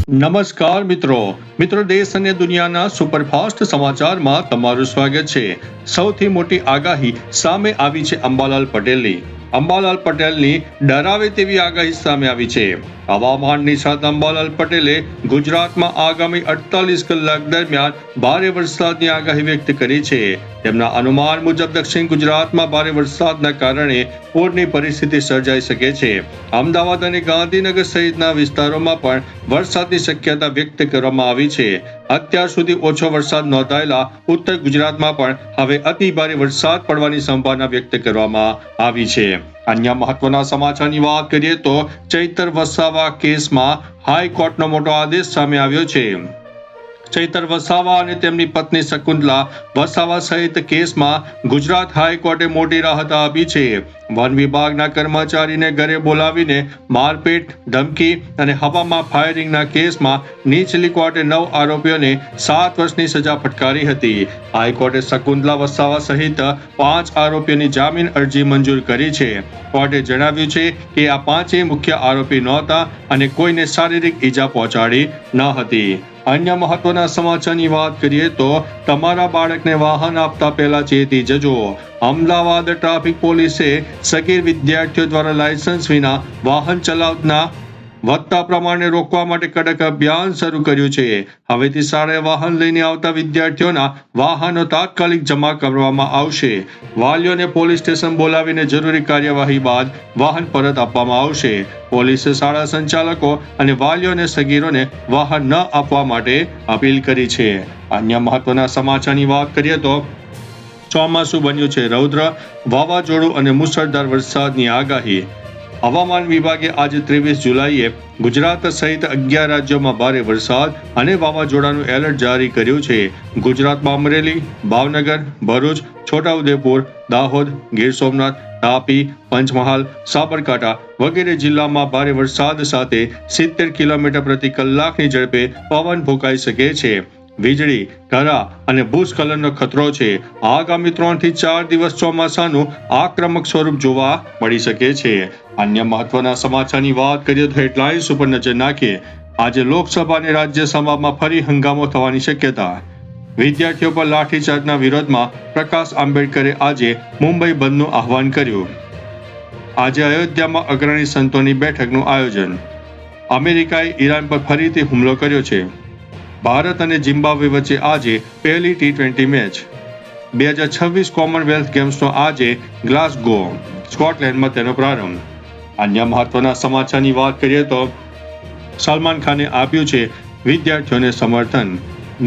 નમસ્કાર મિત્રો દેશ અને દુનિયાના સુપરફાસ્ટ સમાચારમાં તમારું સ્વાગત છે। સૌથી મોટી આગાહી સામે આવી છે અંબાલાલ પટેલની ડરાવે તેવી આગાહી સામે આવી છે। હવામાન નિષ્ણાત અંબાલાલ પટેલે ગુજરાતમાં આગામી 48 કલાક દરમિયાન ભારે વરસાદની આગાહી વ્યક્ત કરી છે। તેમના અનુમાન મુજબ દક્ષિણ ગુજરાતમાં ભારે વરસાદના કારણે પૂરની પરિસ્થિતિ સર્જાઈ શકે છે। અમદાવાદ અને ગાંધીનગર સહિતના વિસ્તારોમાં પણ વરસાદની શક્યતા વ્યક્ત કરવામાં આવી છે। અત્યાર સુધી ઓછો વરસાદ નોંધાયેલા ઉત્તર ગુજરાતમાં પણ હવે અતિ ભારે વરસાદ પડવાની સંભાવના વ્યક્ત કરવામાં આવી છે। અન્ય મહત્વના સમાચારની વાત કરીએ તો ચૈતર વસાવા કેસમાં હાઈકોર્ટનો મોટો આદેશ સામે આવ્યો છે। ચૈતર વસાવા અને તેમની પત્ની શકુંતલા વસાવા સહિત કેસમાં ગુજરાત હાઈકોર્ટે મોટી રાહત આપી છે। વન વિભાગના કર્મચારીને ઘરે બોલાવીને મારપીટ, ધમકી અને હવામાં ફાયરિંગના કેસમાં નીચલી કોર્ટે 9 આરોપીઓને 7 વર્ષની સજા ફટકારી હતી। હાઈકોર્ટે શકુંતલા વસાવા સહિત 5 આરોપીઓની જામીન અરજી મંજૂર કરી છે। કોર્ટે જણાવ્યું છે કે આ 5 મુખ્ય આરોપી નહોતા અને કોઈને શારીરિક ઈજા પહોંચાડી ન હતી। અન્ય મહત્વના સમાચારની વાત કરીએ તો તમારા બાળકને વાહન આપતા પહેલા ચેતી જજો। અમદાવાદ ટ્રાફિક પોલીસે સગીર વિદ્યાર્થીઓ દ્વારા લાયસન્સ વિના વાહન ચલાવવાના વધતા પ્રમાણને રોકવા માટે કડક અભિયાન શરૂ કર્યું છે। હવેથી શાળાએ વાહન લઈને આવતા વિદ્યાર્થીઓના વાહનો તાત્કાલિક જમા કરવામાં આવશે। વાલીઓને પોલીસ સ્ટેશન બોલાવીને જરૂરી કાર્યવાહી બાદ વાહન પરત આપવામાં આવશે। પોલીસે શાળા સંચાલકો અને વાલીઓને સગીરોને વાહન ન આપવા માટે અપીલ કરી છે। અન્ય મહત્વના સમાચારની વાત કરીએ તો ચોમાસું બન્યું છે રૌદ્ર, વાવાઝોડું અને મુશળધાર વરસાદની આગાહી। હવામાન વિભાગે આજે 23 જુલાઈએ ગુજરાત સહિત 11 રાજ્યોમાં ભારે વરસાદ અને વાવાઝોડાનું એલર્ટ જારી કર્યું છે। ગુજરાતમાં અમરેલી, ભાવનગર, ભરૂચ, છોટાઉદેપુર, દાહોદ, ગીર સોમનાથ, તાપી, પંચમહાલ, સાબરકાંઠા વગેરે જિલ્લામાં ભારે વરસાદ સાથે 70 કિલોમીટર પ્રતિ કલાકની ઝડપે પવન ફૂંકાઈ શકે છે। વીજળી, કરા અને ભૂસ્ખલનનો ખતરો છે। આગામી 3 થી 4 દિવસ ચોમાસાનું આક્રમક સ્વરૂપ જોવા મળી શકે છે। અન્ય મહત્વના સમાચારની વાત કરીએ તો હેડલાઇન્સ ઉપર નજર નાખીએ। આજે લોકસભા અને રાજ્યસભામાં ફરી હંગામો થવાની શક્યતા। વિદ્યાર્થીઓ પર લાઠીચાર્જના વિરોધમાં પ્રકાશ આંબેડકરે આજે મુંબઈ બંધનું આહવાન કર્યું। આજે અયોધ્યામાં અગ્રણી સંતોની બેઠકનું આયોજન। અમેરિકાએ ઈરાન પર ફરીથી હુમલો કર્યો છે। ભારત અને ઝિમ્બાબ્વે વચ્ચે આજે પહેલી T20 મેચ। 2026 કોમનવેલ્થ ગેમ્સનો આજે ગ્લાસગો, સ્કોટલેન્ડમાં તેનો પ્રારંભ। અન્ય મહત્વના સમાચારની વાત કરીએ તો સલમાન ખાને આપ્યું છે વિદ્યાર્થીઓને સમર્થન।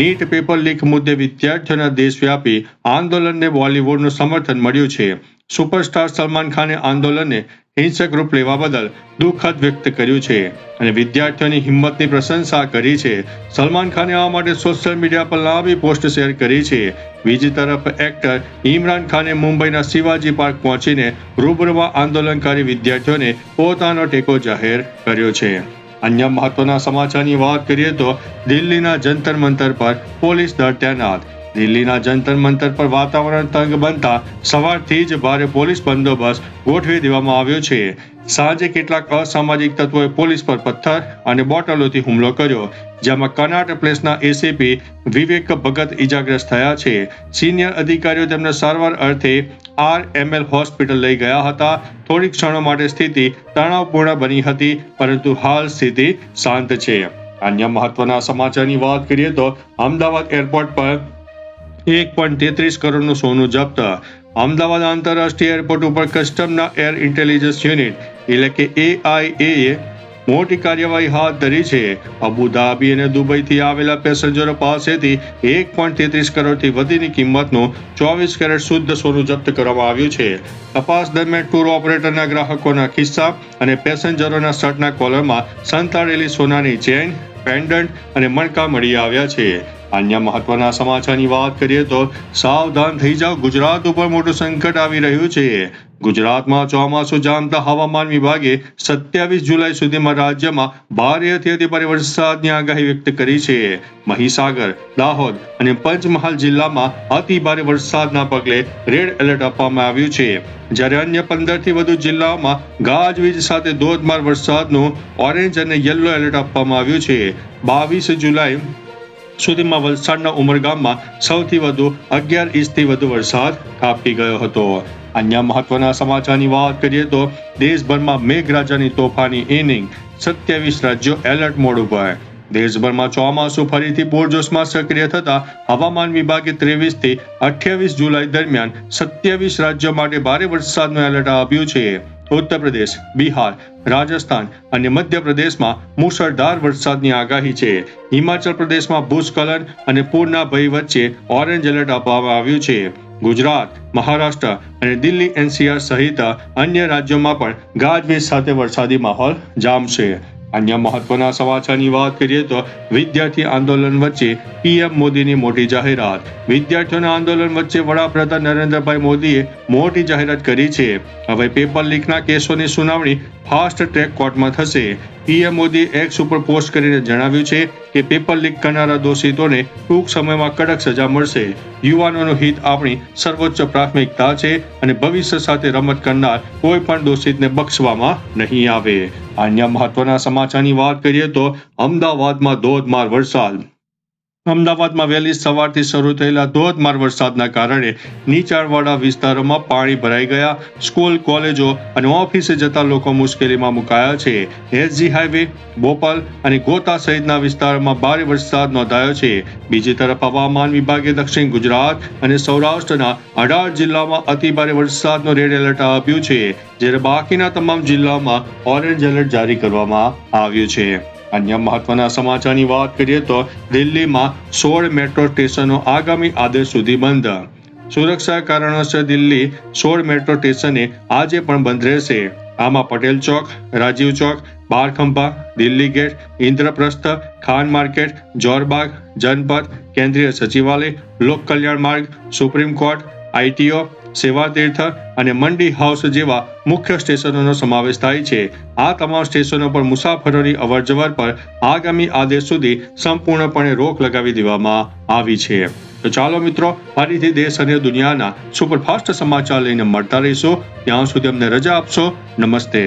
નીટ પેપર લીક મુદ્દે વિદ્યાર્થીઓના દેશવ્યાપી આંદોલનને બોલિવૂડનું સમર્થન મળ્યું છે। સુપરસ્ટાર સલમાન ખાને આંદોલનને હિંસક રૂપ લેવા બદલ દુઃખદ વ્યક્ત કર્યું છે અને વિદ્યાર્થીઓની હિંમતની પ્રશંસા કરી છે। સલમાન ખાને આ માટે સોશિયલ મીડિયા પર લાંબી પોસ્ટ શેર કરી છે। બીજી તરફ એક્ટર ઇમરાન ખાને મુંબઈના શિવાજી પાર્ક પહોંચીને રૂબરૂમાં આંદોલનકારી વિદ્યાર્થીઓને પોતાનો ટેકો જાહેર કર્યો છે। અન્ય મહત્વના સમાચારની વાત કરીએ તો દિલ્હીના જંતર મંતર પર પોલીસ દળ તૈનાત। દિલ્હીના જંતર મંતર પર વાતાવરણ તંગ બનતા સવારથી જ ભારે પોલીસ બંદોબસ્ત ગોઠવી દેવામાં આવ્યો છે। સાંજે કેટલાક અસામાજિક તત્વોએ પોલીસ પર પથ્થર અને બોટલોથી હુમલો કર્યો, જેમાં કનાટ પ્લેસના એસીપી વિવેક ભગત ઇજાગ્રસ્ત થયા છે। સિનિયર અધિકારીઓ તેમને સારવાર અર્થે RML હોસ્પિટલ લઈ ગયા હતા। થોડી ક્ષણો માટે સ્થિતિ તણાવપૂર્ણ બની હતી, પરંતુ હાલ સ્થિતિ શાંત છે। અન્ય મહત્વના સમાચારની વાત કરીએ તો અમદાવાદ એરપોર્ટ પર 1.33 કરોડનું સોનું જપ્ત। અમદાવાદ આંતરરાષ્ટ્રીય એરપોર્ટ ઉપર કસ્ટમના એર ઇન્ટેલિજન્સ યુનિટ એટલે કે AIA મોટી કાર્યવાહી હાથ ધરી છે। અબુધાબી અને દુબઈથી આવેલા પેસેન્જરો પાસેથી 1.33 કરોડથી વધીની કિંમતનું 24 કેરેટ શુદ્ધ સોનું જપ્ત કરવામાં આવ્યું છે। તપાસ દરમિયાન ટૂર ઓપરેટરના ગ્રાહકોના ખિસ્સા અને પેસેન્જરોના શર્ટના કોલરમાં સંતાડેલી સોનાની ચેઇન, પેન્ડન્ટ અને મણકા મળી આવ્યા છે। અન્ય મહત્વના સમાચારની વાત કરીએ તો સાવધાન થઈ જાઓ, ગુજરાત ઉપર મોટું સંકટ આવી રહ્યું છે. ગુજરાતમાં ચોમાસું જામતા હવામાન વિભાગે 27 જુલાઈ સુધીમાં રાજ્યમાં ભારેથી અતિભારે વરસાદની આગાહી વ્યક્ત કરી છે. મહીસાગર, દાહોદ અને પંચમહાલ જિલ્લામાં અતિભારે વરસાદના પગલે રેડ એલર્ટ આપવામાં આવ્યું છે, જ્યારે અન્ય 15 થી વધુ જિલ્લાઓમાં ગાજવીજ સાથે ધોધમાર વરસાદનું ઓરેન્જ અને યલો એલર્ટ આપવામાં આવ્યું છે. 22 જુલાઈ સુધીમાં વલસાડના ઉમરગામમાં સૌથી વધુ 11 ઇંચથી વધુ વરસાદ ખાબકી ગયો હતો. અન્ય મહત્વના સમાચારની વાત કરીએ તો દેશભરમાં મેઘરાજાની તોફાની ઇનિંગ, 27 રાજ્યો એલર્ટ મોડ ઉપર. દેશભરમાં ચોમાસું ફરીથી પૂરજોશમાં સક્રિય થતા હવામાન વિભાગે 23 થી 28 જુલાઈ દરમિયાન 27 રાજ્યો માટે ભારે વરસાદનું એલર્ટ આપ્યું છે. ઉત્તર પ્રદેશ, બિહાર, રાજસ્થાન અને મધ્યપ્રદેશમાં મુશળધાર વરસાદની આગાહી છે. હિમાચલ પ્રદેશમાં ભૂસ્ખલન અને પૂરના ભય વચ્ચે ઓરેન્જ એલર્ટ આપવામાં આવ્યું છે. ગુજરાત, મહારાષ્ટ્ર અને દિલ્હી એનસીઆર સહિત અન્ય રાજ્યોમાં પણ ગાજવીજ સાથે વરસાદી માહોલ જામશે. અન્ય મહત્વના સમાચારની વાત કરીએ તો વિદ્યાર્થી આંદોલન વચ્ચે પીએમ મોદીની મોટી જાહેરાત. વિદ્યાર્થીઓના આંદોલન વચ્ચે વડાપ્રધાન નરેન્દ્રભાઈ મોદીએ મોટી જાહેરાત કરી છે. હવે પેપર લીકના કેસોની સુનાવણી ફાસ્ટ ટ્રેક કોર્ટમાં થશે. પીએમ મોદીએ એક્સ ઉપર પોસ્ટ કરીને જણાવ્યું છે કે પેપર લીક કરનારા દોષિતોને ટૂંક સમયમાં કડક સજા મળશે. યુવાનોનું હિત આપણી સર્વોચ્ચ પ્રાથમિકતા છે અને ભવિષ્ય સાથે રમત કરનાર કોઈ પણ દોષિતને બક્ષવામાં નહીં આવે. અન્ય મહત્વના સમાચારની વાત કરીએ તો અમદાવાદમાં ધોધમાર વરસાદ. અમદાવાદમાં વહેલી સવારથી શરૂ થયેલા ધોધમાર વરસાદના કારણે નીચાણવાળા વિસ્તારોમાં પાણી ભરાઈ ગયા. સ્કૂલ, કોલેજો અને ઓફિસે જતા લોકો મુશ્કેલીમાં મુકાયા છે. એસજી હાઈવે, બોપલ અને ગોતા સહિતના વિસ્તારોમાં ભારે વરસાદ નોંધાયો છે. બીજી તરફ હવામાન વિભાગે દક્ષિણ ગુજરાત અને સૌરાષ્ટ્રના 18 જિલ્લામાં અતિભારે વરસાદનું રેડ એલર્ટ આપ્યું છે, જ્યારે બાકીના તમામ જિલ્લાઓમાં ઓરેન્જ એલર્ટ જારી કરવામાં આવ્યું છે. અન્ય મહત્વના સમાચારની વાત કરીએ તો દિલ્હીમાં 16 મેટ્રો સ્ટેશનો આગામી આદેશ સુધી બંધ. સુરક્ષા કારણોસર દિલ્હી 16 મેટ્રો સ્ટેશને આજે પણ બંધ રહેશે. આમાં પટેલ ચોક, રાજીવ ચોક, બારખંભા, દિલ્હી ગેટ, ઇન્દ્રપ્રસ્થ, ખાન માર્કેટ, જોરબાગ, જનપથ, કેન્દ્રીય સચિવાલય, લોક કલ્યાણ માર્ગ, સુપ્રીમ કોર્ટ, આઈટીઓ, સેવાતીર્થ અને મંડી હાઉસ જેવા મુખ્ય સ્ટેશનોનો સમાવેશ થાય છે. આ તમામ સ્ટેશનો પર મુસાફરોની અવરજવર પર આગામી આદેશ સુધી સંપૂર્ણપણે રોક લગાવી દેવામાં આવી છે. તો ચાલો મિત્રો, ફરીથી દેશ અને દુનિયાના સુપરફાસ્ટ સમાચાર લઈને મળતા રહીશું. ત્યાં સુધી અમને રજા આપશો. નમસ્તે.